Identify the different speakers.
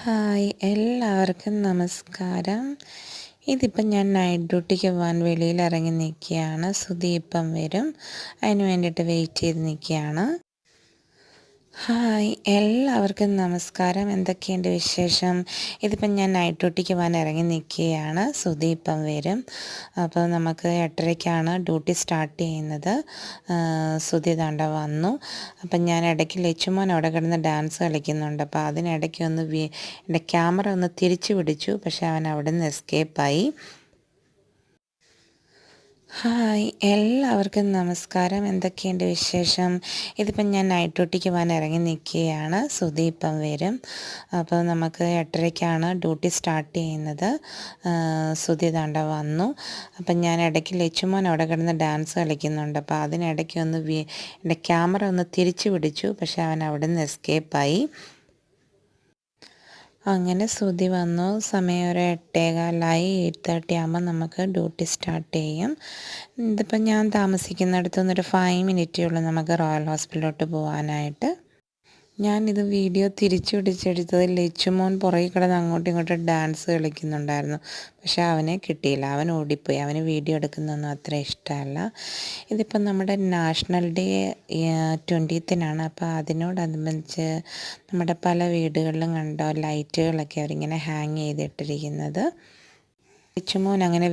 Speaker 1: Hi എല്ലാവർക്കും നമസ്കാരം. ഇതിപ്പം ഞാൻ നൈറ്റ് ഡ്യൂട്ടിക്ക് പോകാൻ വെളിയിലിറങ്ങി നിൽക്കുകയാണ്. സുധി ഇപ്പം വരും, അതിന് വേണ്ടിയിട്ട് വെയിറ്റ് ചെയ്ത് നിൽക്കുകയാണ്. ഹായ് എല്ലാവർക്കും നമസ്കാരം. എന്തൊക്കെയുണ്ട് വിശേഷം? ഇതിപ്പം ഞാൻ നൈറ്റ് ഡ്യൂട്ടിക്ക് പോകാൻ ഇറങ്ങി നിൽക്കുകയാണ്. സുധി ഇപ്പം വരും. അപ്പോൾ നമുക്ക് 8:30ക്കാണ് ഡ്യൂട്ടി സ്റ്റാർട്ട് ചെയ്യുന്നത്. സുധി ദാണ്ട വന്നു. അപ്പം ഞാൻ ഇടയ്ക്ക് ലച്ചുമോൻ അവിടെ കിടന്ന് ഡാൻസ് കളിക്കുന്നുണ്ട്. അപ്പോൾ അതിനിടയ്ക്ക് എൻ്റെ ക്യാമറ ഒന്ന് തിരിച്ചു പിടിച്ചു, പക്ഷേ അവൻ അവിടെ നിന്ന് എസ്കേപ്പായി. ഹായ് എല്ലാവർക്കും നമസ്കാരം. എന്തൊക്കെയുണ്ട് വിശേഷം? ഇതിപ്പം ഞാൻ നൈറ്റ് ഡ്യൂട്ടിക്ക് പോകാൻ ഇറങ്ങി നിൽക്കുകയാണ്. സുധി ഇപ്പം വരും. അപ്പോൾ നമുക്ക് 8:30ക്കാണ് ഡ്യൂട്ടി സ്റ്റാർട്ട് ചെയ്യുന്നത്. സുധി ദാണ്ട വന്നു. അപ്പം ഞാൻ ഇടയ്ക്ക് ലച്ചുമോൻ അവിടെ കിടന്ന് ഡാൻസ് കളിക്കുന്നുണ്ട്. അപ്പോൾ അതിനിടയ്ക്ക് എൻ്റെ ക്യാമറ ഒന്ന് തിരിച്ചു പിടിച്ചു, പക്ഷേ അവൻ അവിടെ നിന്ന് എസ്കേപ്പായി. അങ്ങനെ സുധി വന്നു. സമയം ഒരു 8:15 8:30 ആകുമ്പോൾ നമുക്ക് ഡ്യൂട്ടി സ്റ്റാർട്ട് ചെയ്യും. ഇതിപ്പം ഞാൻ താമസിക്കുന്നിടത്തു നിന്നൊരു 5 മിനിറ്റേ ഉള്ളൂ നമുക്ക് റോയൽ ഹോസ്പിറ്റലിലോട്ട് പോകാനായിട്ട്. ഞാനിത് വീഡിയോ തിരിച്ചു പിടിച്ചെടുത്തത് ലച്ചുമോൻ പുറകിൽ കിടന്ന് അങ്ങോട്ടും ഇങ്ങോട്ടും ഡാൻസ് കളിക്കുന്നുണ്ടായിരുന്നു. പക്ഷേ അവനെ കിട്ടിയില്ല, അവൻ ഓടിപ്പോയി. അവന് വീഡിയോ എടുക്കുന്നതൊന്നും അത്ര ഇഷ്ടമല്ല. ഇതിപ്പം നമ്മുടെ നാഷണൽ ഡേ 20th-നാണ്. അപ്പോൾ അതിനോടനുബന്ധിച്ച് നമ്മുടെ പല വീടുകളിലും കണ്ടോ ലൈറ്റുകളൊക്കെ അവരിങ്ങനെ ഹാങ് ചെയ്തിട്ടിരിക്കുന്നത്. ലച്ചുമോൻ അങ്ങനെ